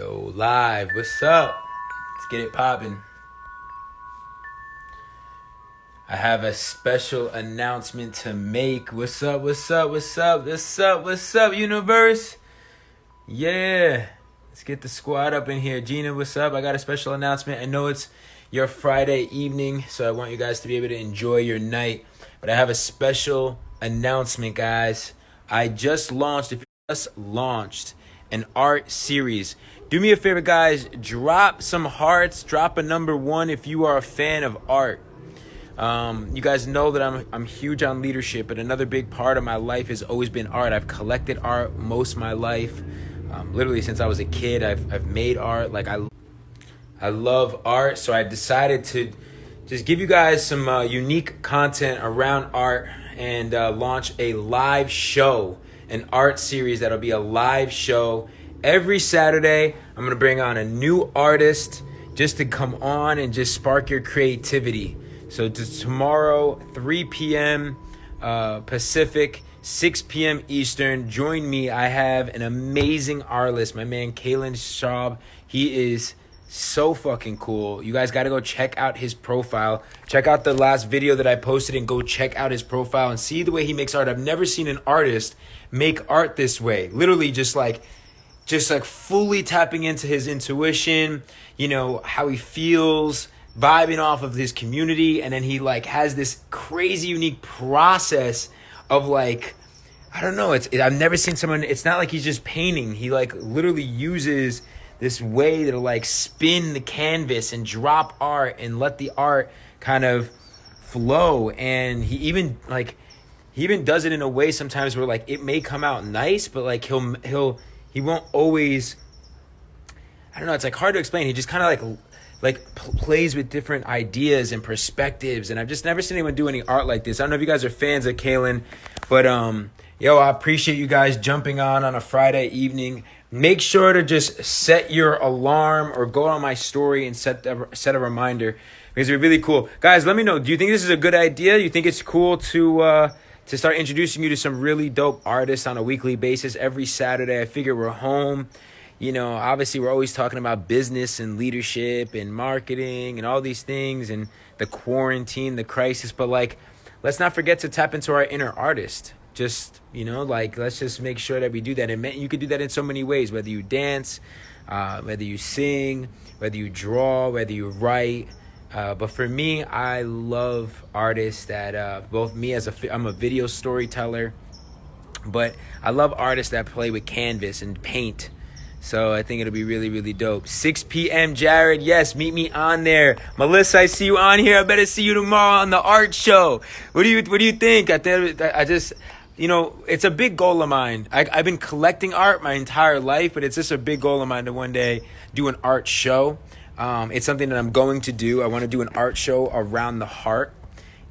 Yo, live. What's up? Let's get it poppin'. I have a special announcement to make. What's up, universe? Yeah. Let's get the squad up in here. Gina, what's up? I got a special announcement. I know it's your Friday evening, so I want you guys to be able to enjoy your night. But I have a special announcement, guys. I just launched an art series. Do me a favor, guys. Drop some hearts. Drop a number 1 if you are a fan of art. You guys know that I'm huge on leadership, but another big part of my life has always been art. I've collected art most of my life. Literally since I was a kid, I've made art. Like I love art, so I decided to just give you guys some unique content around art and launch a live show, an art series that'll be a live show every Saturday. I'm gonna bring on a new artist just to come on and just spark your creativity. So tomorrow, 3 p.m. Pacific, 6 p.m. Eastern, join me. I have an amazing artist, my man Kalin. He is so fucking cool. You guys got to go check out his profile. Check out the last video that I posted and go check out his profile and see the way he makes art. I've never seen an artist make art this way. Literally just like fully tapping into his intuition, you know, how he feels, vibing off of his community, and then he like has this crazy unique process of like, I don't know, I've never seen someone, it's not like he's just painting. He like literally uses this way to like spin the canvas and drop art and let the art kind of flow. And he even does it in a way sometimes where like it may come out nice, but like he won't always, I don't know, it's like hard to explain. He just kind of plays with different ideas and perspectives, and I've just never seen anyone do any art like this. I don't know if you guys are fans of Kalin, but I appreciate you guys jumping on a Friday evening. Make sure to just set your alarm or go on my story and set a reminder, because it'd be really cool. Guys, let me know. Do you think this is a good idea? Do you think it's cool to start introducing you to some really dope artists on a weekly basis every Saturday? I figure we're home. You know, obviously we're always talking about business and leadership and marketing and all these things and the quarantine, the crisis, but like, let's not forget to tap into our inner artist. Just, you know, like, let's just make sure that we do that. And you could do that in so many ways, whether you dance, whether you sing, whether you draw, whether you write. But for me, I love artists that, I'm a video storyteller, but I love artists that play with canvas and paint. So I think it'll be really, really dope. 6 p.m. Jared, yes, meet me on there. Melissa, I see you on here. I better see you tomorrow on the art show. What do you think? I just, you know, it's a big goal of mine. I've been collecting art my entire life, but it's just a big goal of mine to one day do an art show. It's something that I'm going to do. I want to do an art show around the heart.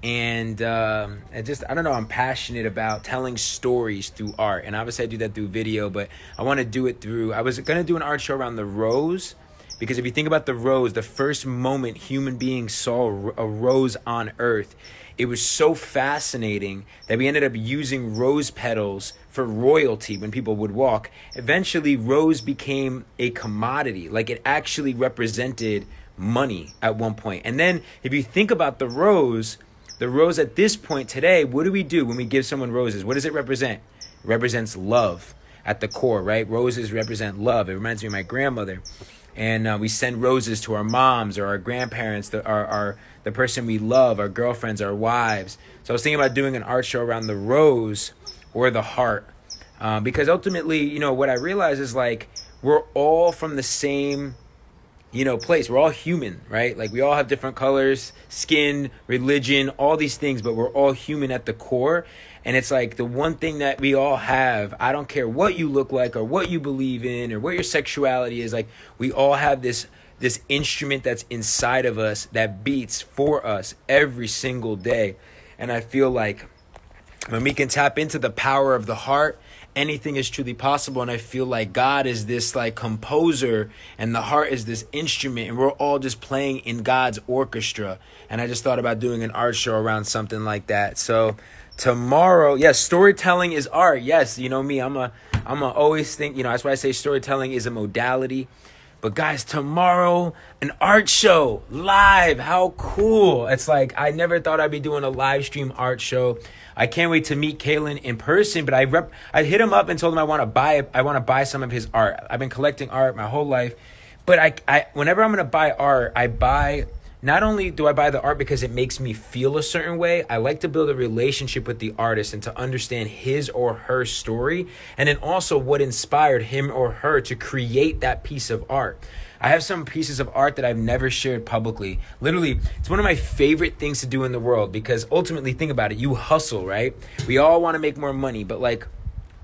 And I don't know, I'm passionate about telling stories through art. And obviously I do that through video, but I want to do it I was going to do an art show around the rose, because if you think about the rose, the first moment human beings saw a rose on earth, it was so fascinating that we ended up using rose petals for royalty when people would walk. Eventually, rose became a commodity. Like, it actually represented money at one point. And then if you think about the rose at this point today, what do we do when we give someone roses? What does it represent? It represents love at the core, right? Roses represent love. It reminds me of my grandmother. And we send roses to our moms or our grandparents, the person we love, our girlfriends, our wives. So I was thinking about doing an art show around the rose or the heart. Because ultimately, you know, what I realize is like, we're all from the same, you know, place. We're all human, right? Like, we all have different colors, skin, religion, all these things, but we're all human at the core. And it's like the one thing that we all have, I don't care what you look like or what you believe in or what your sexuality is, like, we all have this instrument that's inside of us that beats for us every single day. And I feel like when we can tap into the power of the heart, anything is truly possible. And I feel like God is this like composer and the heart is this instrument, and we're all just playing in God's orchestra. And I just thought about doing an art show around something like that. So tomorrow, yes, storytelling is art. Yes, you know me, I'm a always think, you know, that's why I say storytelling is a modality. But guys, tomorrow, an art show live. How cool. It's like, I never thought I'd be doing a live stream art show. I can't wait to meet Kalin in person, but I hit him up and told him I want to buy some of his art. I've been collecting art my whole life, but I whenever I'm going to buy art, not only do I buy the art because it makes me feel a certain way, I like to build a relationship with the artist and to understand his or her story, and then also what inspired him or her to create that piece of art. I have some pieces of art that I've never shared publicly. Literally, it's one of my favorite things to do in the world, because ultimately, think about it, you hustle, right? We all want to make more money, but like,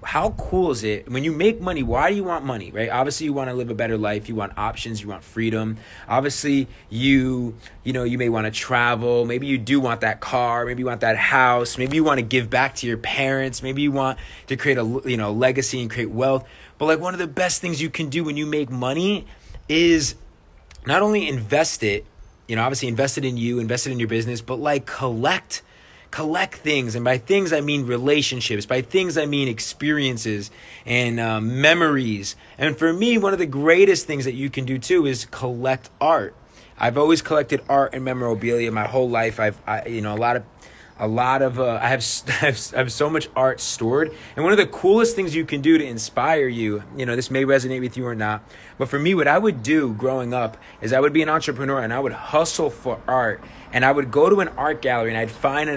how cool is it when you make money? Why do you want money, right? Obviously, you want to live a better life. You want options. You want freedom. Obviously, you may want to travel. Maybe you do want that car. Maybe you want that house. Maybe you want to give back to your parents. Maybe you want to create a legacy and create wealth. But like, one of the best things you can do when you make money is not only invest it, obviously invest it in you, invest it in your business, but like collect things. And by things, I mean relationships. By things, I mean experiences and memories. And for me, one of the greatest things that you can do too is collect art. I've always collected art and memorabilia my whole life. I have so much art stored. And one of the coolest things you can do to inspire you, this may resonate with you or not, but for me, what I would do growing up is I would be an entrepreneur and I would hustle for art. And I would go to an art gallery and I'd find a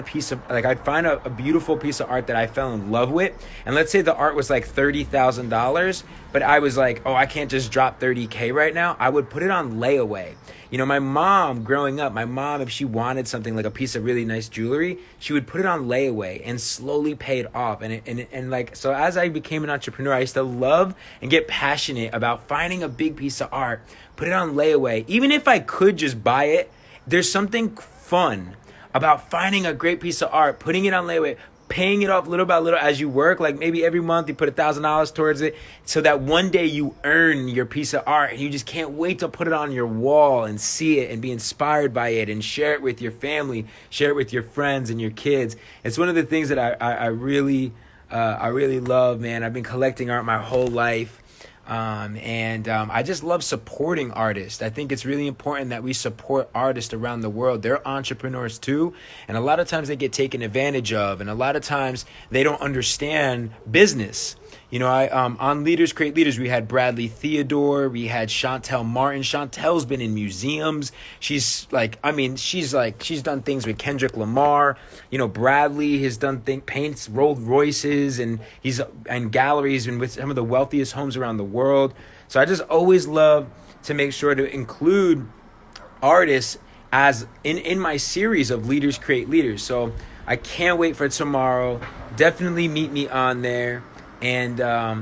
beautiful piece of art that I fell in love with. And let's say the art was like $30,000, but I was like, oh, I can't just drop $30K right now. I would put it on layaway. My mom growing up, if she wanted something like a piece of really nice jewelry, she would put it on layaway and slowly pay it off. So as I became an entrepreneur, I used to love and get passionate about finding a big piece of art, put it on layaway. Even if I could just buy it, there's something fun about finding a great piece of art, putting it on layaway, paying it off little by little as you work. Like maybe every month you put $1,000 towards it so that one day you earn your piece of art and you just can't wait to put it on your wall and see it and be inspired by it and share it with your family, share it with your friends and your kids. It's one of the things that I really love, man. I've been collecting art my whole life. I just love supporting artists. I think it's really important that we support artists around the world. They're entrepreneurs too, and a lot of times they get taken advantage of, and a lot of times they don't understand business. On Leaders Create Leaders, we had Bradley Theodore, we had Chantel Martin. Chantel's been in museums. She's done things with Kendrick Lamar. Bradley has done paints Rolls Royces, and he's in galleries and with some of the wealthiest homes around the world. So I just always love to make sure to include artists as in my series of Leaders Create Leaders. So I can't wait for tomorrow. Definitely meet me on there. And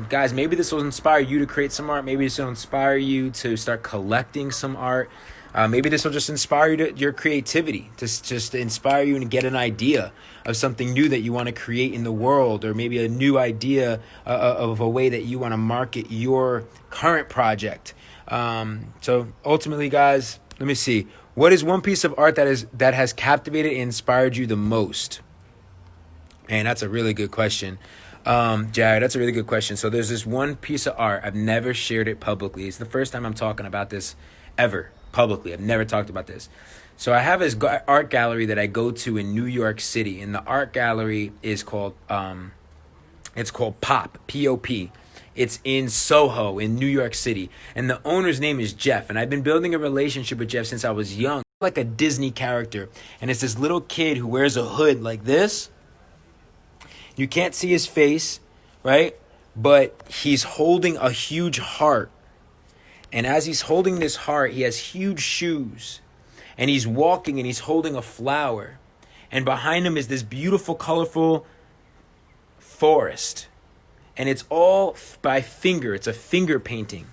guys, maybe this will inspire you to create some art. Maybe this will inspire you to start collecting some art. Maybe this will just inspire you to your creativity, to inspire you and get an idea of something new that you want to create in the world, or maybe a new idea of a way that you want to market your current project. So ultimately, guys, let me see. What is one piece of art that has captivated and inspired you the most? Man, that's a really good question. Jared, that's a really good question. So there's this one piece of art. I've never shared it publicly. It's the first time I'm talking about this ever publicly. I've never talked about this. So I have this art gallery that I go to in New York City, and the art gallery is called Pop, P-O-P. It's in Soho in New York City, and the owner's name is Jeff, and I've been building a relationship with Jeff since I was young, like a Disney character. And it's this little kid who wears a hood like this. You can't see his face, right? But he's holding a huge heart. And as he's holding this heart, he has huge shoes. And he's walking and he's holding a flower. And behind him is this beautiful, colorful forest. And it's all by finger. It's a finger painting.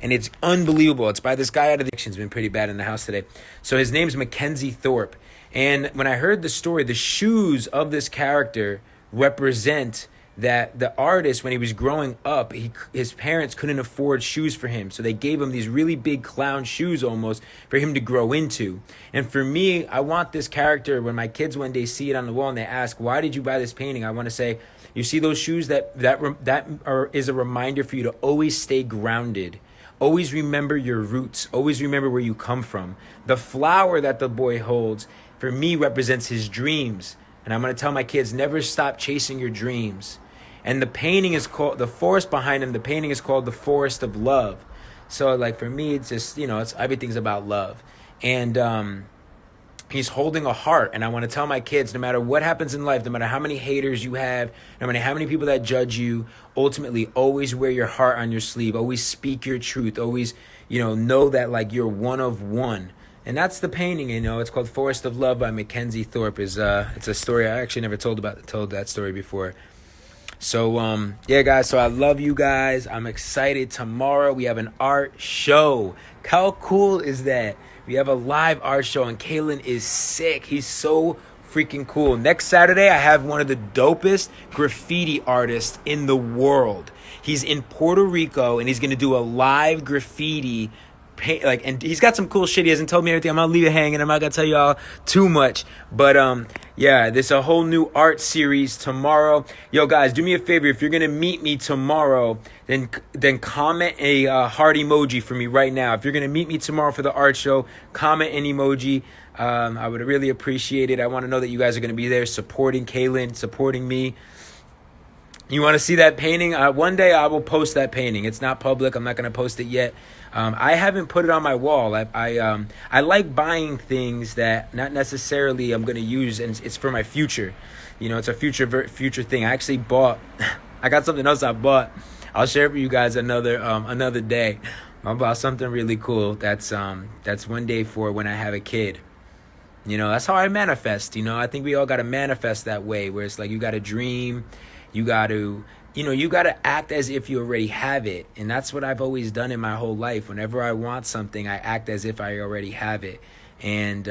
And it's unbelievable. It's by this guy out of the... It's been pretty bad in the house today. So his name's Mackenzie Thorpe. And when I heard the story, the shoes of this character represent that the artist, when he was growing up, his parents couldn't afford shoes for him. So they gave him these really big clown shoes almost for him to grow into. And for me, I want this character, when my kids one day see it on the wall and they ask, why did you buy this painting? I want to say, you see those shoes? That is a reminder for you to always stay grounded. Always remember your roots. Always remember where you come from. The flower that the boy holds, for me, represents his dreams. And I'm going to tell my kids, never stop chasing your dreams. And the painting is called, the forest behind him, the painting is called the Forest of Love. So like for me, it's just, it's everything's about love. And he's holding a heart. And I want to tell my kids, no matter what happens in life, no matter how many haters you have, no matter how many people that judge you, ultimately always wear your heart on your sleeve. Always speak your truth. Always, know that like you're one of one. And that's the painting, it's called Forest of Love by Mackenzie Thorpe. It's a story I actually never told that story before. So, yeah, guys, so I love you guys. I'm excited. Tomorrow we have an art show. How cool is that? We have a live art show, and Kalin is sick. He's so freaking cool. Next Saturday, I have one of the dopest graffiti artists in the world. He's in Puerto Rico, and he's going to do a live graffiti paint, and he's got some cool shit. He hasn't told me everything. I'm gonna leave it hanging. I'm not gonna tell y'all too much, but yeah, there's a whole new art series tomorrow. Yo, guys, do me a favor. If you're gonna meet me tomorrow, then comment a heart emoji for me right now. If you're gonna meet me tomorrow for the art show, comment an emoji. I would really appreciate it. I want to know that you guys are gonna be there supporting Kalin, supporting me. You want to see that painting? One day I will post that painting. It's not public. I'm not going to post it yet. I haven't put it on my wall. I like buying things that not necessarily I'm going to use, and it's for my future. It's a future thing. I actually bought. I got something else I bought. I'll share it with you guys another day. I bought something really cool. That's one day for when I have a kid. That's how I manifest. I think we all got to manifest that way, where it's like you got to dream. You got to, act as if you already have it. And that's what I've always done in my whole life. Whenever I want something, I act as if I already have it. And,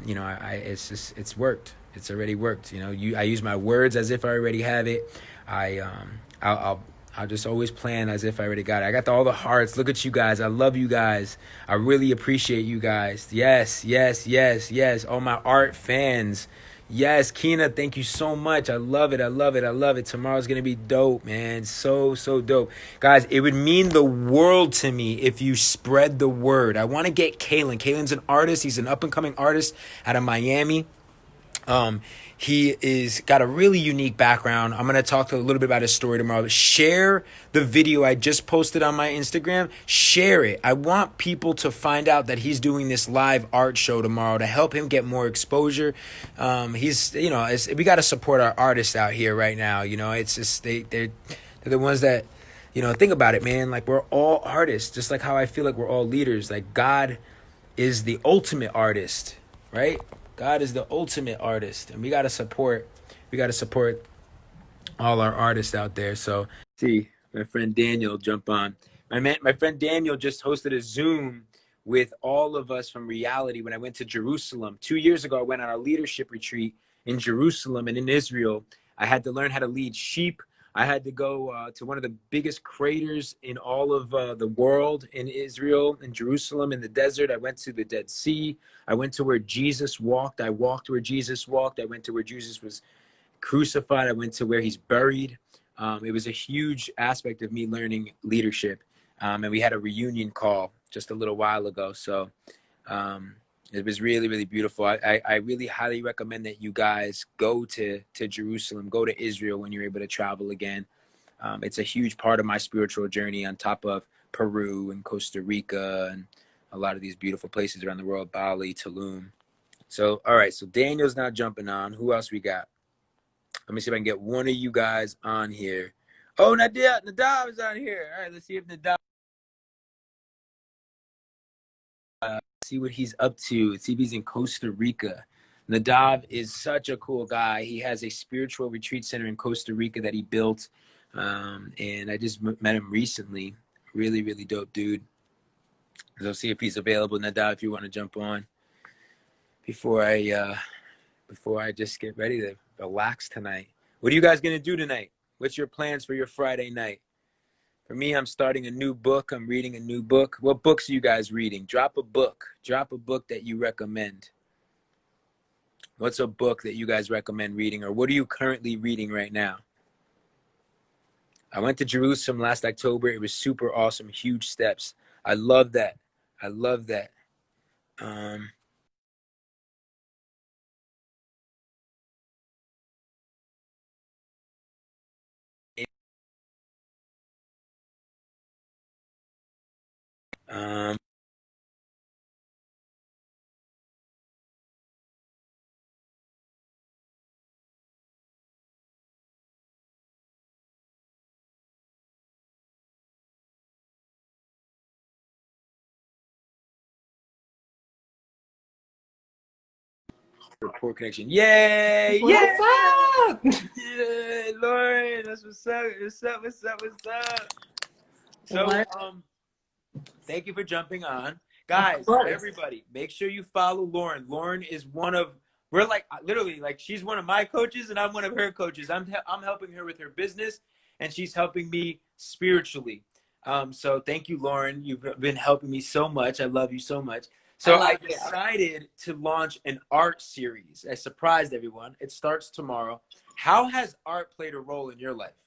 it's worked. It's already worked. I use my words as if I already have it. I'll just always plan as if I already got it. I got all the hearts. Look at you guys. I love you guys. I really appreciate you guys. Yes. All my art fans. Yes, Gina, thank you so much. I love it. Tomorrow's going to be dope, man. So dope. Guys, it would mean the world to me if you spread the word. I want to get Kalin. Kalin's an artist. He's an up-and-coming artist out of Miami. He is got a really unique background. I'm going to talk a little bit about his story tomorrow. Share the video I just posted on my Instagram. Share it. I want people to find out that he's doing this live art show tomorrow to help him get more exposure. We got to support our artists out here right now. It's just they're the ones that, think about it, man. Like, we're all artists, just like how I feel like we're all leaders. Like, God is the ultimate artist, right? God is the ultimate artist, and we got to support all our artists out there. So, see, my friend Daniel jump on. My friend Daniel just hosted a Zoom with all of us from Reality when I went to Jerusalem. 2 years ago, I went on a leadership retreat in Jerusalem and in Israel. I had to learn how to lead sheep. I had to go to one of the biggest craters in all of the world in Israel, in Jerusalem, in the desert. I went to the Dead Sea. I went to where Jesus walked. I walked where Jesus walked. I went to where Jesus was crucified. I went to where he's buried. It was a huge aspect of me learning leadership. And we had a reunion call just a little while ago. So it was really, really beautiful. I really highly recommend that you guys go to Jerusalem, go to Israel when you're able to travel again. It's a huge part of my spiritual journey, on top of Peru and Costa Rica and a lot of these beautiful places around the world, Bali, Tulum. So, all right. So Daniel's not jumping on. Who else we got? Let me see if I can get one of you guys on here. Oh, Nadav is on here. All right. Let's see if Nadav. See what he's up to. See if he's in Costa Rica. Nadav is such a cool guy. He has a spiritual retreat center in Costa Rica that he built. And I just met him recently. Really, really dope dude. So see if he's available. Nadav, if you want to jump on before I just get ready to relax tonight. What are you guys going to do tonight? What's your plans for your Friday night? For me, I'm starting a new book. I'm reading a new book. What books are you guys reading? Drop a book. Drop a book that you recommend. What's a book that you guys recommend reading, or what are you currently reading right now? I went to Jerusalem last October. It was super awesome. Huge steps. I love that. I love that. Um, um, poor connection. Yay! What's Yeah! up? Yeah, Lauren, that's what's up. What's up? What's up? What's up? So, What? thank you for jumping on. Of Guys, course. everybody, make sure you follow Lauren. Lauren is one of, we're like, literally, like, she's one of my coaches and I'm one of her coaches. I'm helping her with her business and she's helping me spiritually. So thank you, Lauren. You've been helping me so much. I love you so much. I So love I you. decided to launch an art series. I surprised everyone. It starts tomorrow. How has art played a role in your life?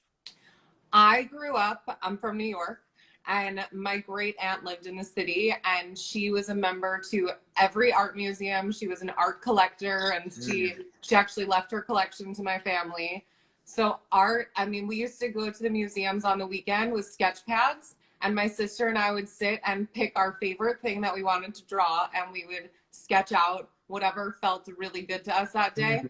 I grew up, I'm from New York, and my great aunt lived in the city, and she was a member to every art museum. She was an art collector, and she actually left her collection to my family. So art, I mean, we used to go to the museums on the weekend with sketch pads, and my sister and I would sit and pick our favorite thing that we wanted to draw, and we would sketch out whatever felt really good to us that day.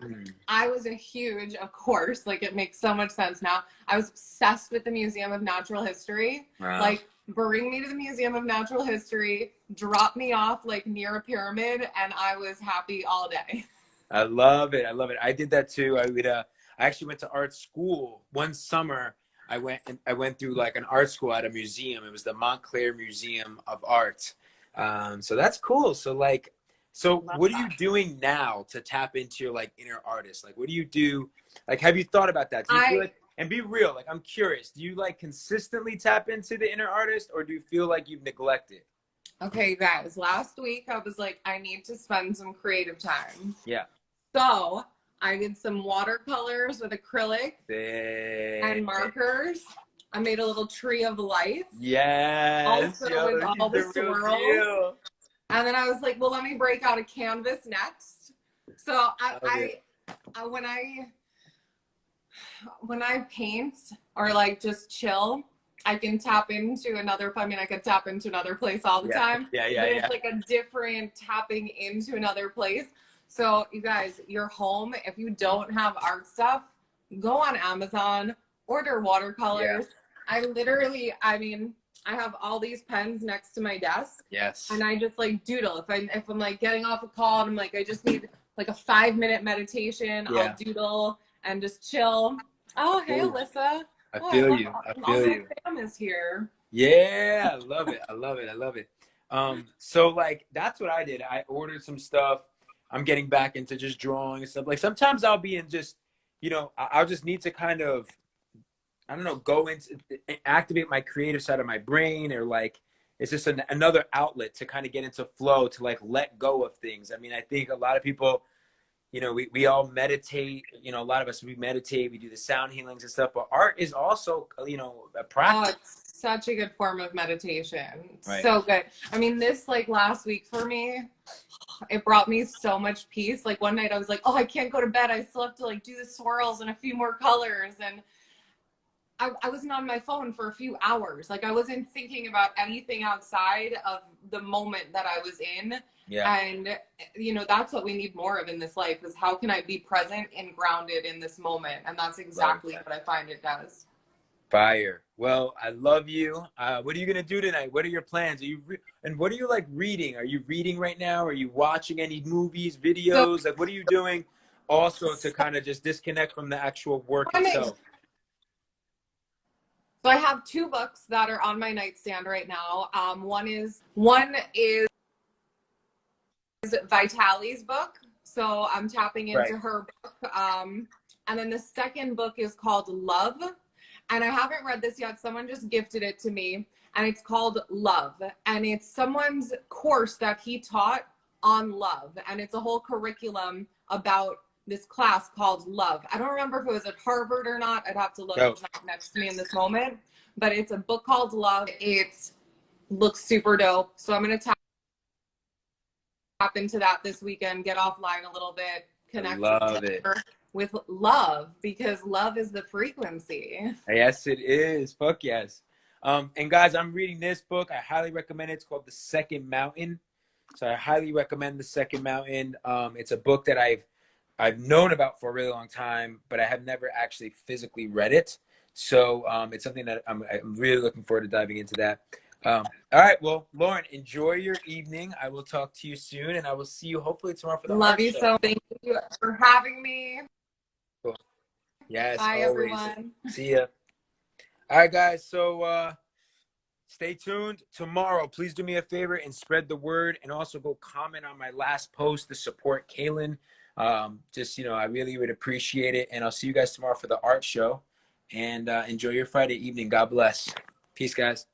I was a huge, of course, like it makes so much sense now. I was obsessed with the Museum of Natural History. Wow. Like, bring me to the Museum of Natural History, drop me off like near a pyramid, and I was happy all day. I love it. I love it. I did that too. I actually went to art school one summer. I went through like an art school at a museum. It was the Montclair Museum of Art. So that's cool. So what are you doing now to tap into your like inner artist? Like, what do you do? Like, have you thought about that? Do you feel like, and be real, like, I'm curious, do you like consistently tap into the inner artist or do you feel like you've neglected? Okay, guys, last week I was like, I need to spend some creative time. Yeah. So I did some watercolors with acrylic and markers. I made a little tree of life. Yes. Also Yo, with all the she's the real swirls. deal. And then I was like, well, let me break out a canvas next. So when I paint or like just chill, I can tap into another. I mean, I could tap into another place all the time. Yeah. But it's like a different tapping into another place. So you guys, you're home. If you don't have art stuff, go on Amazon, order watercolors. Yeah. I mean, I have all these pens next to my desk. Yes. And I just like doodle. If I'm like getting off a call and I'm like, I just need like a 5-minute meditation, I'll doodle and just chill. Oh, hey, Alyssa. I feel you. I feel you. Sam is here. Yeah, I love it. I love it. I love it. So like that's what I did. I ordered some stuff. I'm getting back into just drawing and stuff. Like sometimes I'll be in just, I'll just need to kind of, I don't know, go into activate my creative side of my brain, or like it's just another outlet to kind of get into flow, to like let go of things. I mean, I think a lot of people, we all meditate, a lot of us, we meditate, we do the sound healings and stuff, but art is also, a practice. Oh, it's such a good form of meditation. Right. So good. I mean, this like last week for me, it brought me so much peace. Like one night I was like, oh, I can't go to bed. I still have to like do the swirls and a few more colors. And I wasn't on my phone for a few hours. Like I wasn't thinking about anything outside of the moment that I was in. Yeah. And, that's what we need more of in this life, is how can I be present and grounded in this moment? And that's exactly what I find it does. Fire. Well, I love you. What are you going to do tonight? What are your plans? And what are you like reading? Are you reading right now? Are you watching any movies, videos? Like, what are you doing also to kind of just disconnect from the actual work itself? So I have 2 books that are on my nightstand right now. One is Vitali's book. So I'm tapping into her book. And then the second book is called Love. And I haven't read this yet. Someone just gifted it to me. And it's called Love. And it's someone's course that he taught on love. And it's a whole curriculum about this class called Love. I don't remember if it was at Harvard or not. I'd have to look. It's not next to me in this moment. But it's a book called Love. It's looks super dope. So I'm gonna tap into that this weekend, get offline a little bit, connect Love it. with love, because love is the frequency. Yes, it is. Fuck yes. And guys, I'm reading this book. I highly recommend it. It's called The Second Mountain. So I highly recommend The Second Mountain. It's a book that I've known about for a really long time, but I have never actually physically read it. So it's something that I'm really looking forward to diving into that. All right, well, Lauren, enjoy your evening. I will talk to you soon, and I will see you hopefully tomorrow for the Love art you show. so. Thank you for having me. Cool. Yes, Bye, always. everyone. See ya. All right, guys. So stay tuned tomorrow. Please do me a favor and spread the word, and also go comment on my last post to support Kalin. Just, I really would appreciate it. And I'll see you guys tomorrow for the art show. And enjoy your Friday evening. God bless. Peace, guys.